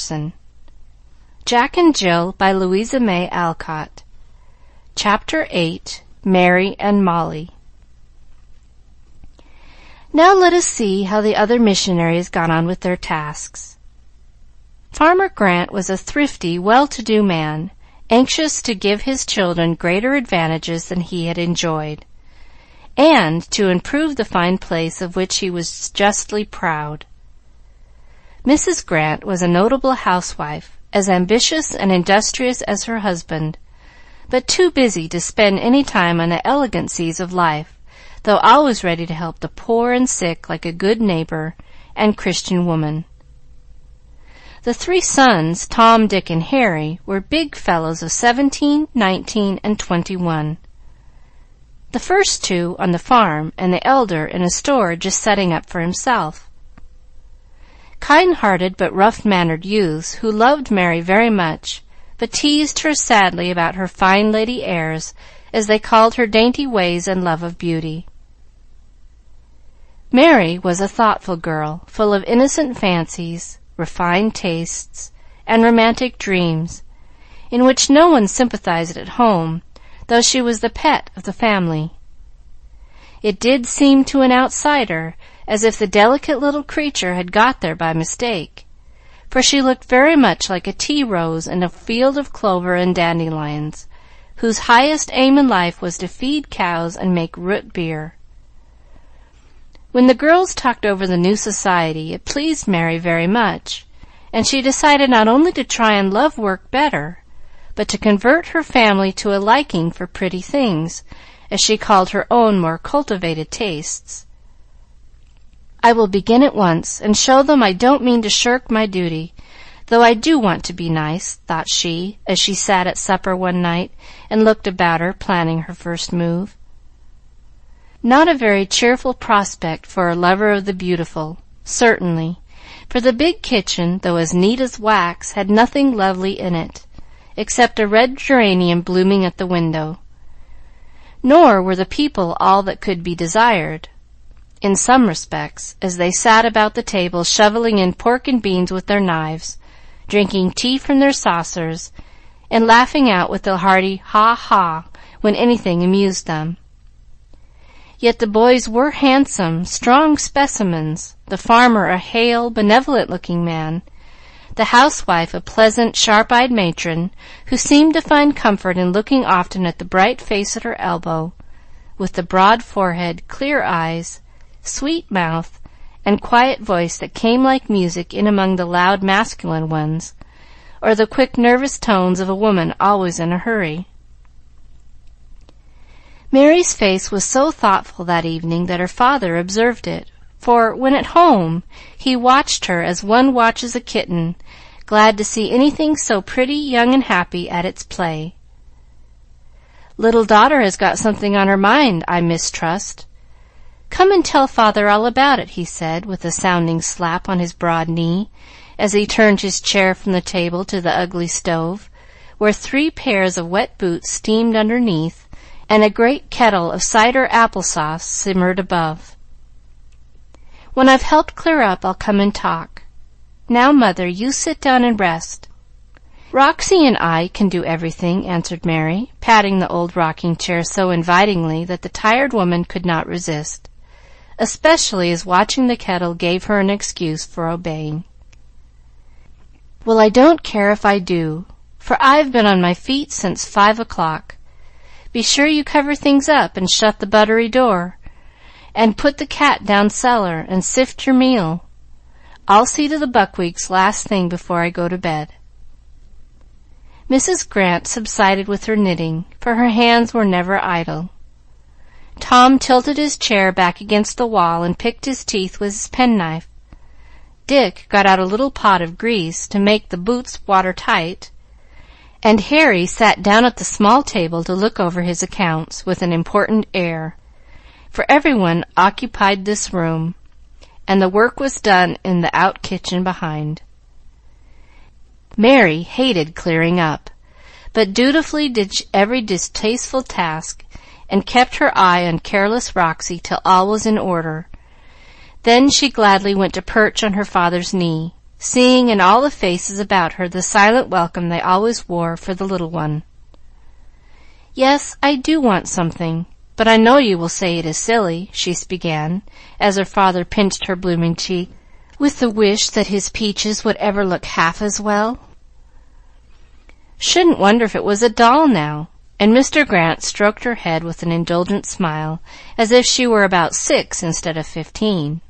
Robertson. Jack and Jill by Louisa May Alcott. Chapter 8. Mary and Molly. Now let us see how the other missionaries got on with their tasks. Farmer Grant was a thrifty, well-to-do man, anxious to give his children greater advantages than he had enjoyed, and to improve the fine place of which he was justly proud. Mrs. Grant was a notable housewife, as ambitious and industrious as her husband, but too busy to spend any time on the elegancies of life, though always ready to help the poor and sick like a good neighbor and Christian woman. The three sons, Tom, Dick, and Harry, were big fellows of 17, 19, and 21. The first two on the farm, and the elder in a store just setting up for himself. Kind-hearted but rough-mannered youths who loved Mary very much, but teased her sadly about her fine lady airs, as they called her dainty ways and love of beauty. Mary was a thoughtful girl, full of innocent fancies, refined tastes, and romantic dreams, in which no one sympathized at home, though she was the pet of the family. It did seem to an outsider as if the delicate little creature had got there by mistake, for she looked very much like a tea rose in a field of clover and dandelions, whose highest aim in life was to feed cows and make root beer. When the girls talked over the new society, it pleased Mary very much, and she decided not only to try and love work better, but to convert her family to a liking for pretty things, as she called her own more cultivated tastes. "I will begin at once, and show them I don't mean to shirk my duty, though I do want to be nice," thought she, as she sat at supper one night and looked about her, planning her first move. Not a very cheerful prospect for a lover of the beautiful, certainly, for the big kitchen, though as neat as wax, had nothing lovely in it, except a red geranium blooming at the window. Nor were the people all that could be desired, in some respects, as they sat about the table shoveling in pork and beans with their knives, drinking tea from their saucers, and laughing out with a hearty ha-ha when anything amused them. Yet the boys were handsome, strong specimens, the farmer a hale, benevolent-looking man, the housewife a pleasant, sharp-eyed matron, who seemed to find comfort in looking often at the bright face at her elbow, with the broad forehead, clear eyes, sweet mouth, and quiet voice that came like music in among the loud masculine ones, or the quick, nervous tones of a woman always in a hurry. Mary's face was so thoughtful that evening that her father observed it, for, when at home, he watched her as one watches a kitten, glad to see anything so pretty, young, and happy at its play. "Little daughter has got something on her mind, I mistrust. Come and tell father all about it," he said, with a sounding slap on his broad knee, as he turned his chair from the table to the ugly stove, where 3 pairs of wet boots steamed underneath, and a great kettle of cider apple sauce simmered above. "When I've helped clear up, I'll come and talk. Now, Mother, you sit down and rest." "Roxy and I can do everything," answered Mary, patting the old rocking-chair so invitingly that the tired woman could not resist, especially as watching the kettle gave her an excuse for obeying. "Well, I don't care if I do, for I've been on my feet since 5 o'clock. Be sure you cover things up and shut the buttery door, and put the cat down cellar, and sift your meal. I'll see to the buckwheats last thing before I go to bed." Mrs. Grant subsided with her knitting, for her hands were never idle. Tom tilted his chair back against the wall and picked his teeth with his penknife. Dick got out a little pot of grease to make the boots watertight, and Harry sat down at the small table to look over his accounts with an important air, for everyone occupied this room, and the work was done in the out kitchen behind. Mary hated clearing up, but dutifully did every distasteful task, and kept her eye on careless Roxy till all was in order. Then she gladly went to perch on her father's knee, seeing in all the faces about her the silent welcome they always wore for the little one. "Yes, I do want something, but I know you will say it is silly," she began, as her father pinched her blooming cheek, with the wish that his peaches would ever look half as well. "Shouldn't wonder if it was a doll now," and Mr. Grant stroked her head with an indulgent smile, as if she were about 6 instead of 15.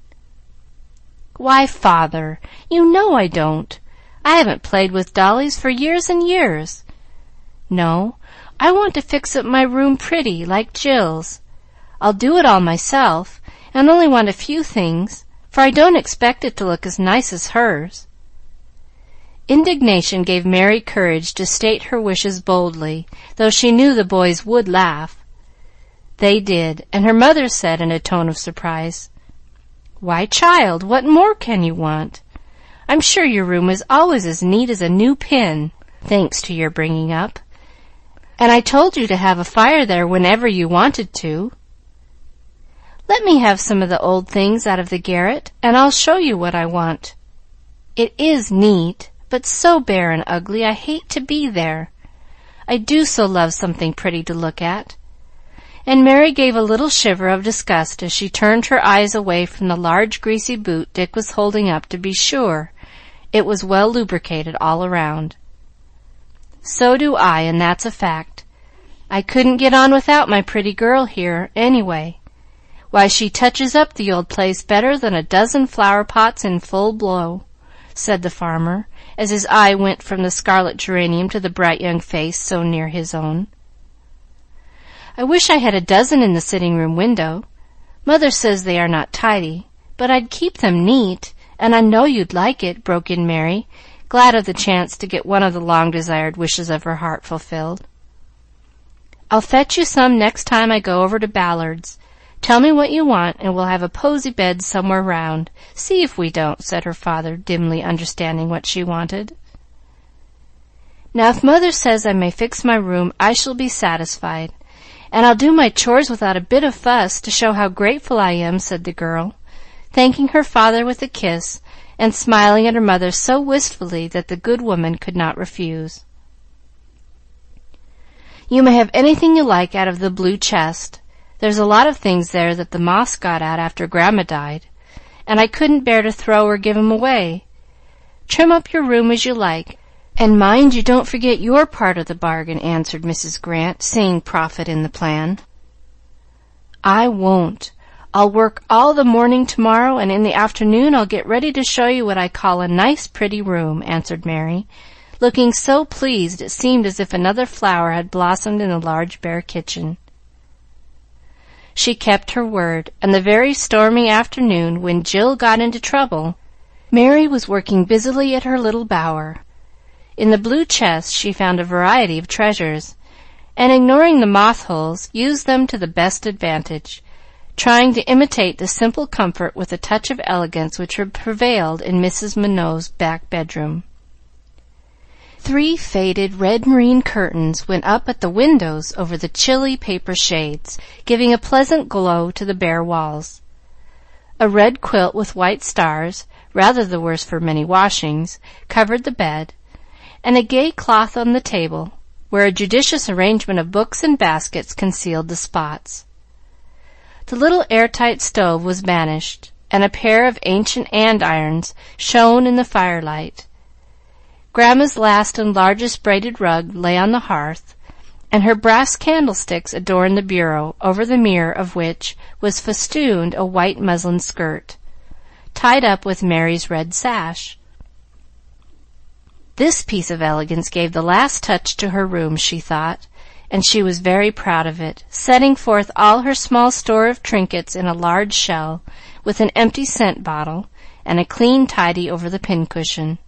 "Why, Father, you know I don't. I haven't played with dollies for years and years. No, I want to fix up my room pretty, like Jill's. I'll do it all myself, and only want a few things, for I don't expect it to look as nice as hers." Indignation gave Mary courage to state her wishes boldly, though she knew the boys would laugh. They did, and her mother said in a tone of surprise, "Why, child, what more can you want? I'm sure your room is always as neat as a new pin, thanks to your bringing up. And I told you to have a fire there whenever you wanted to. Let me have some of the old things out of the garret, and I'll show you what I want. It is neat, but so bare and ugly I hate to be there. I do so love something pretty to look at." And Mary gave a little shiver of disgust as she turned her eyes away from the large greasy boot Dick was holding up to be sure it was well lubricated all around. "So do I, and that's a fact. I couldn't get on without my pretty girl here, anyway. Why, she touches up the old place better than a dozen flower pots in full blow," said the farmer, as his eye went from the scarlet geranium to the bright young face so near his own. "I wish I had a dozen in the sitting-room window. Mother says they are not tidy, but I'd keep them neat, and I know you'd like it," broke in Mary, glad of the chance to get one of the long-desired wishes of her heart fulfilled. "I'll fetch you some next time I go over to Ballard's. Tell me what you want, and we'll have a posy bed somewhere round. See if we don't," said her father, dimly understanding what she wanted. "Now, if Mother says I may fix my room, I shall be satisfied, and I'll do my chores without a bit of fuss to show how grateful I am," said the girl, thanking her father with a kiss and smiling at her mother so wistfully that the good woman could not refuse. "You may have anything you like out of the blue chest. There's a lot of things there that the moths got at after Grandma died, and I couldn't bear to throw or give 'em away. Trim up your room as you like, and mind you don't forget your part of the bargain," answered Mrs. Grant, seeing profit in the plan. "I won't. I'll work all the morning tomorrow, and in the afternoon I'll get ready to show you what I call a nice, pretty room," answered Mary, looking so pleased it seemed as if another flower had blossomed in the large bare kitchen. She kept her word, and the very stormy afternoon when Jill got into trouble, Mary was working busily at her little bower. In the blue chest she found a variety of treasures, and, ignoring the moth holes, used them to the best advantage, trying to imitate the simple comfort with a touch of elegance which had prevailed in Mrs. Minot's back bedroom. 3 faded red moreen curtains went up at the windows over the chilly paper shades, giving a pleasant glow to the bare walls. A red quilt with white stars, rather the worse for many washings, covered the bed, and a gay cloth on the table, where a judicious arrangement of books and baskets concealed the spots. The little air-tight stove was banished, and a pair of ancient andirons shone in the firelight. Grandma's last and largest braided rug lay on the hearth, and her brass candlesticks adorned the bureau, over the mirror of which was festooned a white muslin skirt, tied up with Mary's red sash. This piece of elegance gave the last touch to her room, she thought, and she was very proud of it, setting forth all her small store of trinkets in a large shell, with an empty scent bottle, and a clean tidy over the pincushion.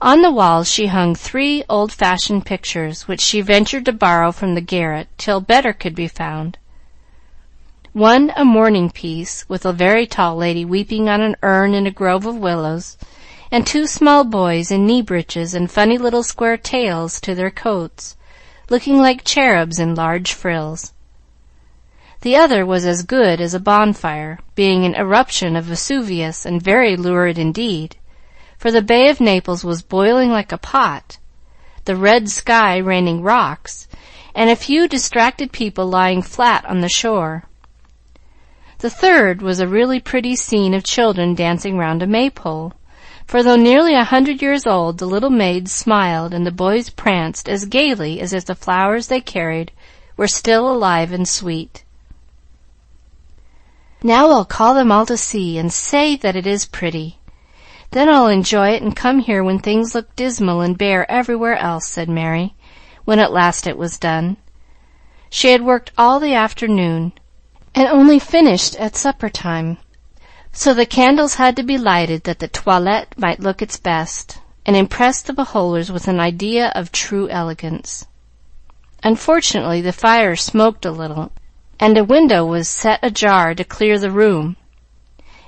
On the walls she hung 3 old-fashioned pictures, which she ventured to borrow from the garret till better could be found. One a mourning piece, with a very tall lady weeping on an urn in a grove of willows, and 2 small boys in knee breeches and funny little square tails to their coats, looking like cherubs in large frills. The other was as good as a bonfire, being an eruption of Vesuvius, and very lurid indeed, for the Bay of Naples was boiling like a pot, the red sky raining rocks, and a few distracted people lying flat on the shore. The third was a really pretty scene of children dancing round a maypole, for though nearly 100 years old, the little maids smiled and the boys pranced as gaily as if the flowers they carried were still alive and sweet. "Now I'll call them all to see, and say that it is pretty. Then I'll enjoy it and come here when things look dismal and bare everywhere else," said Mary, when at last it was done. She had worked all the afternoon, and only finished at supper time, so the candles had to be lighted that the toilette might look its best, and impress the beholders with an idea of true elegance. Unfortunately, the fire smoked a little, and a window was set ajar to clear the room.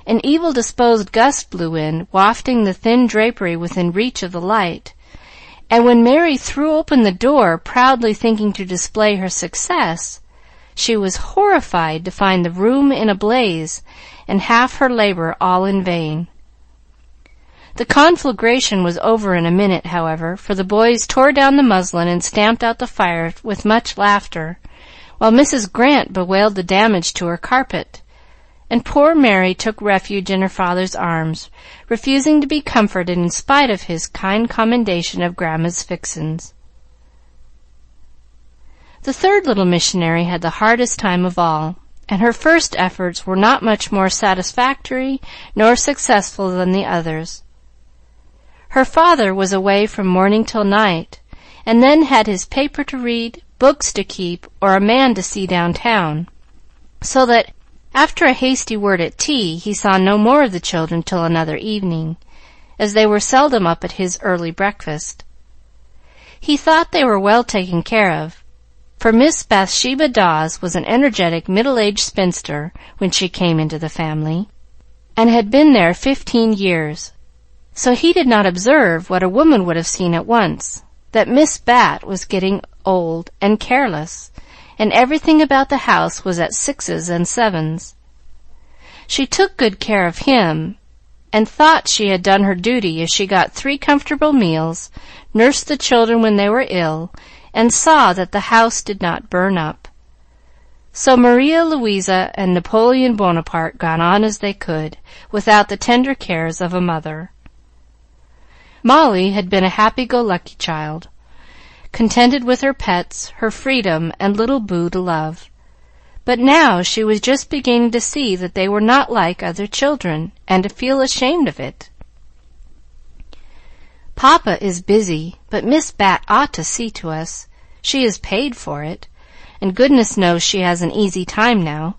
An evil-disposed gust blew in, wafting the thin drapery within reach of the light, and when Mary threw open the door, proudly thinking to display her success, she was horrified to find the room in a blaze and half her labor all in vain. The conflagration was over in a minute, however, for the boys tore down the muslin and stamped out the fire with much laughter, while Mrs. Grant bewailed the damage to her carpet, and poor Mary took refuge in her father's arms, refusing to be comforted in spite of his kind commendation of Grandma's fixins. The third little missionary had the hardest time of all, and her first efforts were not much more satisfactory nor successful than the others. Her father was away from morning till night, and then had his paper to read, books to keep, or a man to see downtown, so that after a hasty word at tea he saw no more of the children till another evening, as they were seldom up at his early breakfast. He thought they were well taken care of, for Miss Bathsheba Dawes was an energetic middle-aged spinster when she came into the family, and had been there 15 years, so he did not observe what a woman would have seen at once, that Miss Bat was getting old and careless, and everything about the house was at 6s and 7s. She took good care of him, and thought she had done her duty as she got 3 comfortable meals, nursed the children when they were ill, and saw that the house did not burn up. So Maria Louisa and Napoleon Bonaparte got on as they could, without the tender cares of a mother. Molly had been a happy-go-lucky child, contented with her pets, her freedom, and little Boo to love. But now she was just beginning to see that they were not like other children, and to feel ashamed of it. "Papa is busy, but Miss Bat ought to see to us. She is paid for it, and goodness knows she has an easy time now.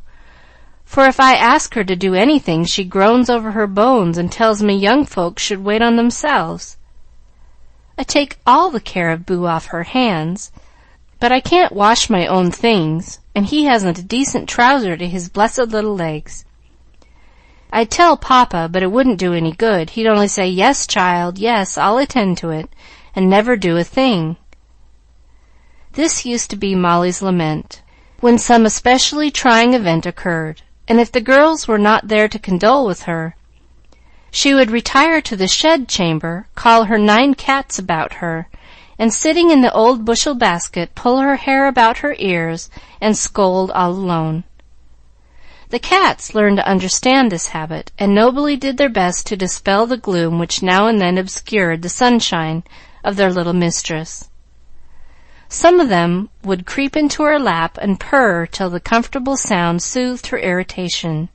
For if I ask her to do anything, she groans over her bones and tells me young folks should wait on themselves. I take all the care of Boo off her hands, but I can't wash my own things, and he hasn't a decent trouser to his blessed little legs. I'd tell Papa, but it wouldn't do any good. He'd only say, 'Yes, child, yes, I'll attend to it,' and never do a thing." This used to be Molly's lament, when some especially trying event occurred, and if the girls were not there to condole with her, she would retire to the shed chamber, call her 9 cats about her, and sitting in the old bushel basket, pull her hair about her ears and scold all alone. The cats learned to understand this habit, and nobly did their best to dispel the gloom which now and then obscured the sunshine of their little mistress. Some of them would creep into her lap and purr till the comfortable sound soothed her irritation.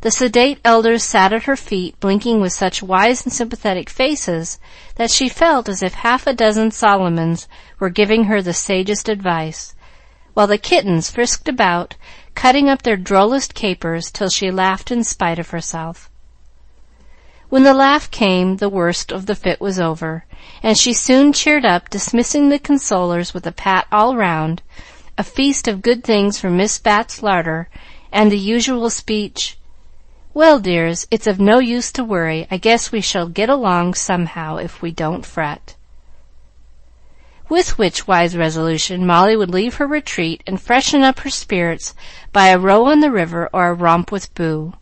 The sedate elders sat at her feet, blinking with such wise and sympathetic faces that she felt as if half a dozen Solomons were giving her the sagest advice, while the kittens frisked about, cutting up their drollest capers till she laughed in spite of herself. When the laugh came, the worst of the fit was over, and she soon cheered up, dismissing the consolers with a pat all round, a feast of good things from Miss Bat's larder, and the usual speech, "Well, dears, it's of no use to worry. I guess we shall get along somehow if we don't fret." With which wise resolution Molly would leave her retreat and freshen up her spirits by a row on the river or a romp with Boo,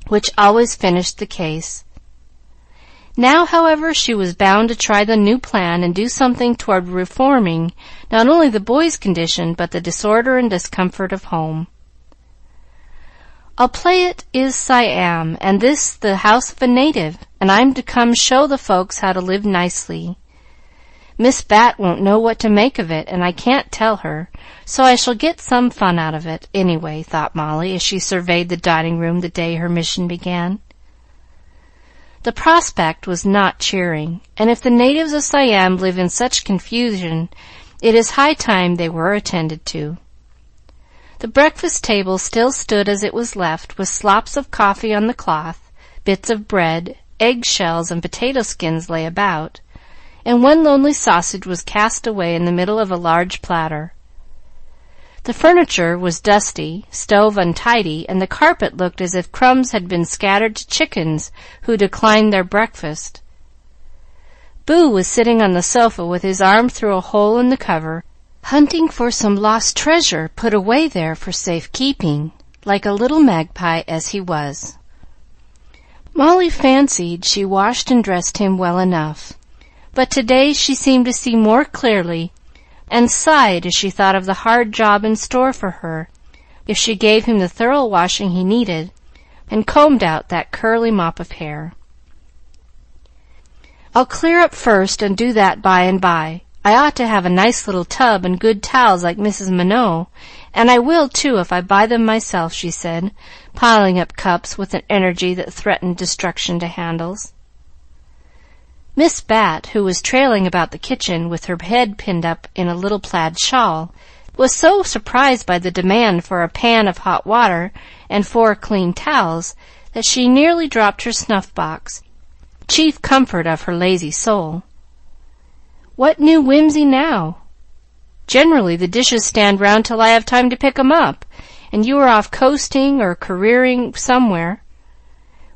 which always finished the case. Now, however, she was bound to try the new plan and do something toward reforming not only the boy's condition, but the disorder and discomfort of home. "I'll play it is Siam, and this the house of a native, and I'm to come show the folks how to live nicely. Miss Bat won't know what to make of it, and I can't tell her, so I shall get some fun out of it, anyway," thought Molly, as she surveyed the dining room the day her mission began. The prospect was not cheering, and if the natives of Siam live in such confusion, it is high time they were attended to. The breakfast table still stood as it was left, with slops of coffee on the cloth, bits of bread, egg-shells, and potato skins lay about, and one lonely sausage was cast away in the middle of a large platter. The furniture was dusty, stove untidy, and the carpet looked as if crumbs had been scattered to chickens who declined their breakfast. Boo was sitting on the sofa with his arm through a hole in the cover, hunting for some lost treasure put away there for safe keeping, like a little magpie as he was. Molly fancied she washed and dressed him well enough, but today she seemed to see more clearly, and sighed as she thought of the hard job in store for her if she gave him the thorough washing he needed and combed out that curly mop of hair. "I'll clear up first and do that by and by. I ought to have a nice little tub and good towels like Mrs. Minot, and I will, too, if I buy them myself," she said, piling up cups with an energy that threatened destruction to handles. Miss Bat, who was trailing about the kitchen with her head pinned up in a little plaid shawl, was so surprised by the demand for a pan of hot water and 4 clean towels that she nearly dropped her snuff-box, chief comfort of her lazy soul. "What new whimsy now? Generally the dishes stand round till I have time to pick 'em up, and you are off coasting or careering somewhere.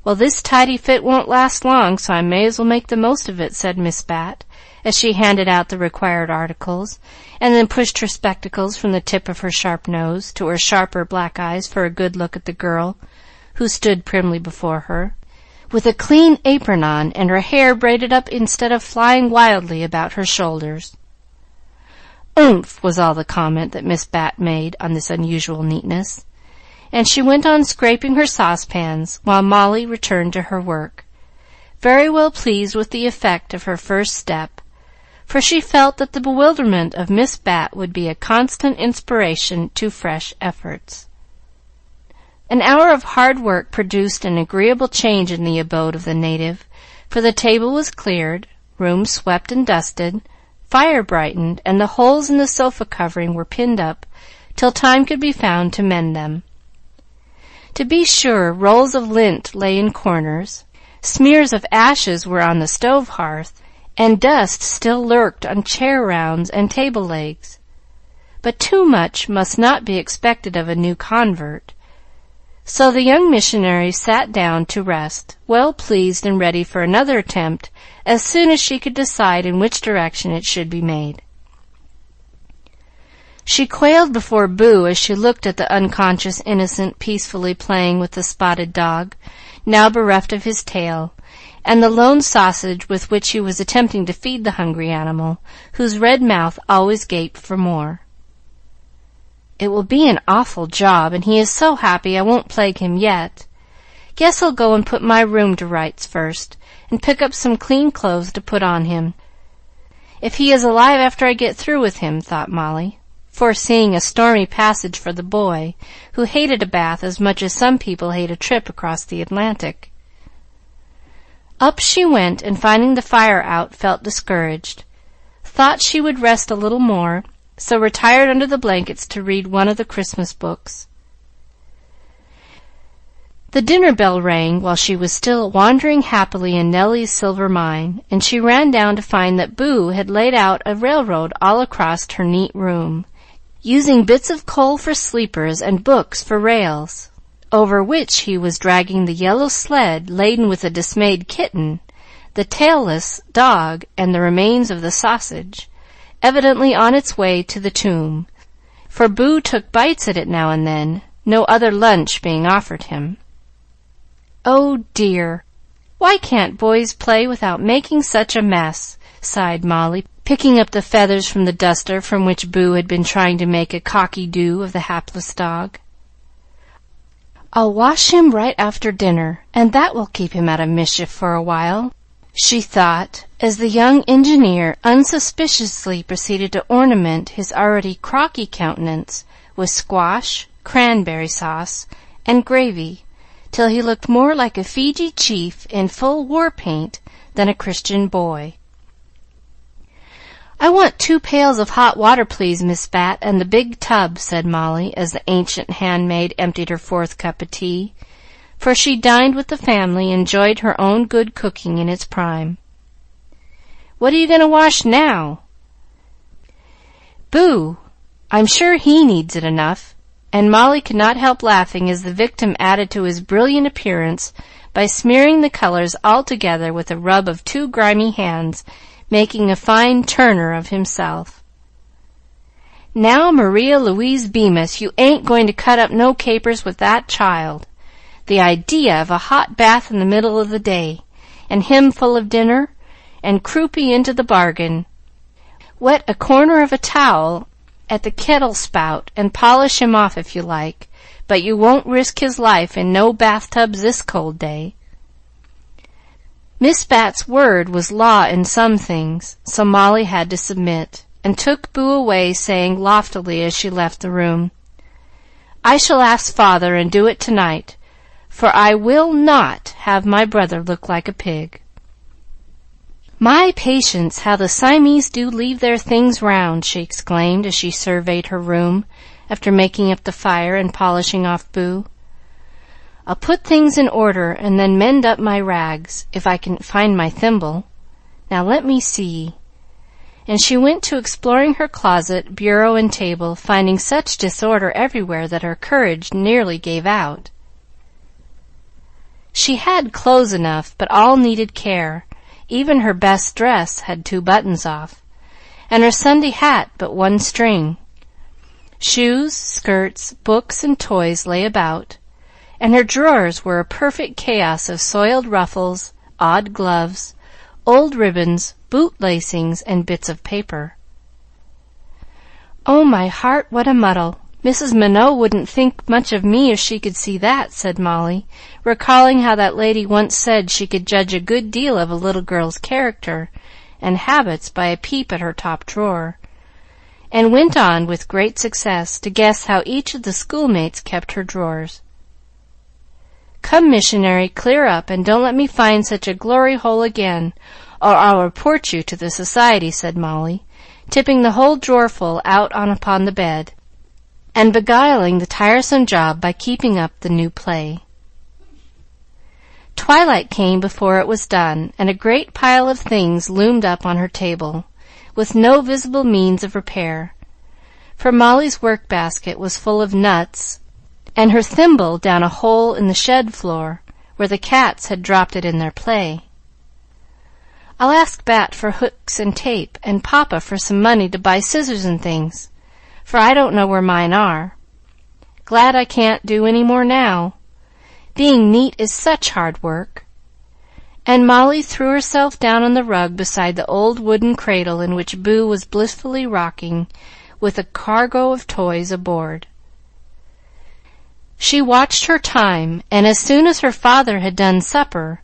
Well, this tidy fit won't last long, so I may as well make the most of it," said Miss Bat, as she handed out the required articles, and then pushed her spectacles from the tip of her sharp nose to her sharper black eyes for a good look at the girl, who stood primly before her, with a clean apron on and her hair braided up instead of flying wildly about her shoulders. "Oomph!" was all the comment that Miss Bat made on this unusual neatness, and she went on scraping her saucepans while Molly returned to her work, very well pleased with the effect of her first step, for she felt that the bewilderment of Miss Bat would be a constant inspiration to fresh efforts. An hour of hard work produced an agreeable change in the abode of the native, for the table was cleared, room swept and dusted, fire brightened, and the holes in the sofa covering were pinned up till time could be found to mend them. To be sure, rolls of lint lay in corners, smears of ashes were on the stove hearth, and dust still lurked on chair rounds and table legs. But too much must not be expected of a new convert, so the young missionary sat down to rest, well pleased and ready for another attempt as soon as she could decide in which direction it should be made. She quailed before Boo as she looked at the unconscious innocent peacefully playing with the spotted dog, now bereft of his tail, and the lone sausage with which he was attempting to feed the hungry animal, whose red mouth always gaped for more. "It will be an awful job, and he is so happy I won't plague him yet. Guess I'll go and put my room to rights first, and pick up some clean clothes to put on him, if he is alive after I get through with him," thought Molly, foreseeing a stormy passage for the boy, who hated a bath as much as some people hate a trip across the Atlantic. Up she went, and finding the fire out, felt discouraged, thought she would rest a little more, so retired under the blankets to read one of the Christmas books. The dinner bell rang while she was still wandering happily in Nellie's silver mine, and she ran down to find that Boo had laid out a railroad all across her neat room, using bits of coal for sleepers and books for rails, over which he was dragging the yellow sled laden with a dismayed kitten, the tailless dog, and the remains of the sausage, evidently on its way to the tomb, for Boo took bites at it now and then, no other lunch being offered him. "Oh, dear, "Why can't boys play without making such a mess?" sighed Molly, picking up the feathers from the duster from which Boo had been trying to make a cocky-doo of the hapless dog. "I'll wash him right after dinner, and that will keep him out of mischief for a while," she thought, as the young engineer unsuspiciously proceeded to ornament his already crocky countenance with squash, cranberry sauce, and gravy, till he looked more like a Fiji chief in full war paint than a Christian boy. "I want 2 pails of hot water, please, Miss Bat, and the big tub," said Molly, as the ancient handmaid emptied her 4th cup of tea, for she dined with the family and enjoyed her own good cooking in its prime. "What are you going to wash now?" "Boo. I'm sure he needs it enough," and Molly could not help laughing as the victim added to his brilliant appearance by smearing the colors all together with a rub of 2 grimy hands, making a fine Turner of himself. "Now, Maria Louise Bemis, you ain't going to cut up no capers with that child. The idea of a hot bath in the middle of the day, and him full of dinner, and croupy into the bargain. Wet a corner of a towel at the kettle spout and polish him off if you like, but you won't risk his life in no bathtubs this cold day." Miss Bat's word was law in some things, so Molly had to submit, and took Boo away, saying loftily as she left the room, "I shall ask father and do it tonight, for I will not have my brother look like a pig." "My patience, how the Siamese do leave their things round!" she exclaimed as she surveyed her room after making up the fire and polishing off Boo. "I'll put things in order and then mend up my rags, if I can find my thimble. Now let me see." And she went to exploring her closet, bureau, and table, finding such disorder everywhere that her courage nearly gave out. She had clothes enough, but all needed care. Even her best dress had 2 buttons off, and her Sunday hat but 1 string. Shoes, skirts, books, and toys lay about, and her drawers were a perfect chaos of soiled ruffles, odd gloves, old ribbons, boot lacings, and bits of paper. "Oh, my heart, what a muddle! Mrs. Minot wouldn't think much of me if she could see that," said Molly, recalling how that lady once said she could judge a good deal of a little girl's character and habits by a peep at her top drawer, and went on, with great success, to guess how each of the schoolmates kept her drawers. "Come, missionary, clear up, and don't let me find such a glory hole again, or I'll report you to the society," said Molly, tipping the whole drawerful out upon the bed, and beguiling the tiresome job by keeping up the new play. Twilight came before it was done, and a great pile of things loomed up on her table, with no visible means of repair, for Molly's work-basket was full of nuts, and her thimble down a hole in the shed floor, where the cats had dropped it in their play. "I'll ask Bat for hooks and tape, and Papa for some money to buy scissors and things, for I don't know where mine are. Glad I can't do any more now. Being neat is such hard work." And Molly threw herself down on the rug beside the old wooden cradle in which Boo was blissfully rocking, with a cargo of toys aboard. She watched her time, and as soon as her father had done supper,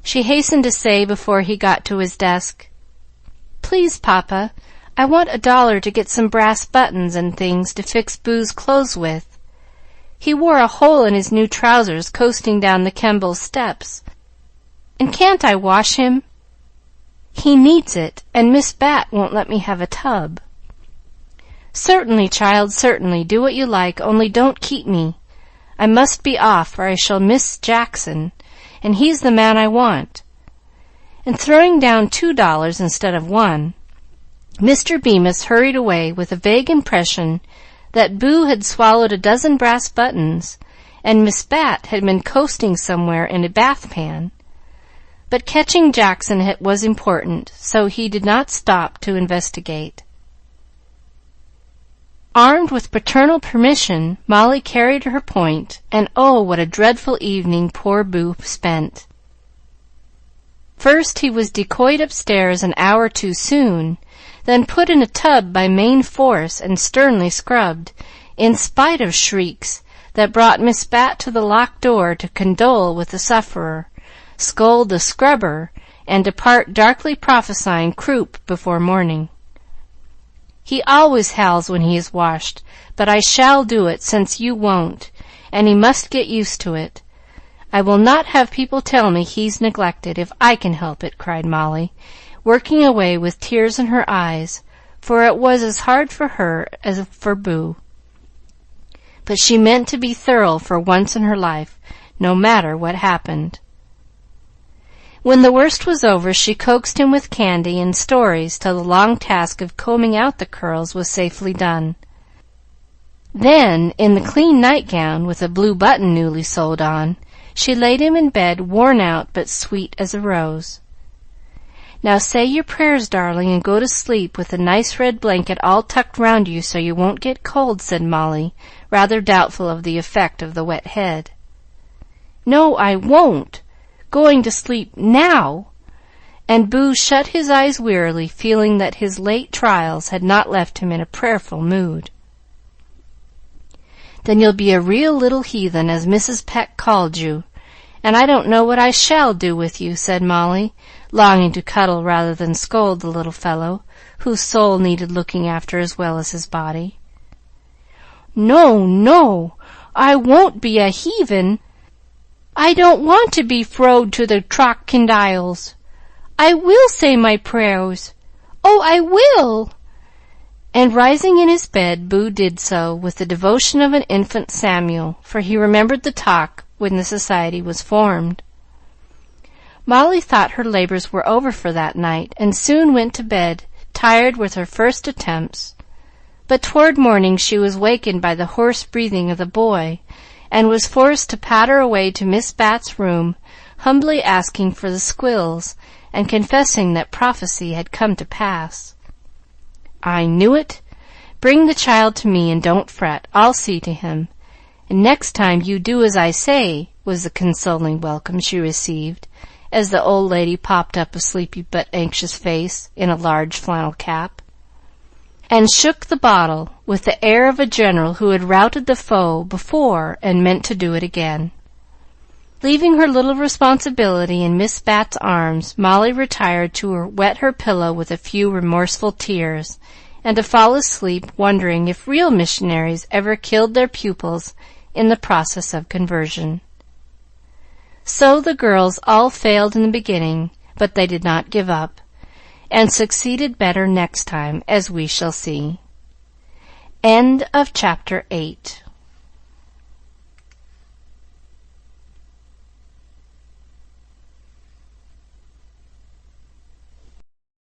she hastened to say before he got to his desk, "Please, Papa, I want $1 to get some brass buttons and things to fix Boo's clothes with. He wore a hole in his new trousers coasting down the Kemble steps, and can't I wash him? He needs it, and Miss Bat won't let me have a tub." "Certainly, child, certainly. Do what you like, only don't keep me. I must be off, or I shall miss Jackson, and he's the man I want." And throwing down $2 instead of 1, Mr. Bemis hurried away with a vague impression that Boo had swallowed a dozen brass buttons, and Miss Bat had been coasting somewhere in a bath pan. But catching Jackson was important, so he did not stop to investigate. Armed with paternal permission, Molly carried her point, and oh, what a dreadful evening poor Boo spent. First he was decoyed upstairs an hour too soon, then put in a tub by main force and sternly scrubbed, in spite of shrieks that brought Miss Bat to the locked door to condole with the sufferer, scold the scrubber, and depart darkly prophesying croup before morning. He always howls when he is washed, but I shall do it since you won't, and he must get used to it. I will not have people tell me he's neglected, if I can help it," cried Molly, working away with tears in her eyes, for it was as hard for her as for Boo. But she meant to be thorough for once in her life, no matter what happened. When the worst was over, she coaxed him with candy and stories till the long task of combing out the curls was safely done. Then, in the clean nightgown, with a blue button newly sewed on, she laid him in bed, worn out but sweet as a rose. "Now say your prayers, darling, and go to sleep with a nice red blanket all tucked round you so you won't get cold," said Molly, rather doubtful of the effect of the wet head. "No, I won't. Going to sleep now." And Boo shut his eyes wearily, feeling that his late trials had not left him in a prayerful mood. "Then you'll be a real little heathen, as Mrs. Peck called you, and I don't know what I shall do with you," said Molly, longing to cuddle rather than scold the little fellow, whose soul needed looking after as well as his body. "No, no, I won't be a heathen. I don't want to be throwed to the crocodiles. I will say my prayers. Oh, I will!" And rising in his bed, Boo did so with the devotion of an infant Samuel, for he remembered the talk when the society was formed. Molly thought her labors were over for that night, and soon went to bed, tired with her first attempts. But toward morning she was wakened by the hoarse breathing of the boy, and was forced to patter away to Miss Bat's room, humbly asking for the squills, and confessing that prophecy had come to pass. "I knew it. Bring the child to me, and don't fret. I'll see to him. And next time you do as I say," was the consoling welcome she received, as the old lady popped up a sleepy but anxious face in a large flannel cap, and shook the bottle with the air of a general who had routed the foe before and meant to do it again. Leaving her little responsibility in Miss Bat's arms, Molly retired to wet her pillow with a few remorseful tears, and to fall asleep wondering if real missionaries ever killed their pupils in the process of conversion. So the girls all failed in the beginning, but they did not give up, and succeeded better next time, as we shall see. End of Chapter 8.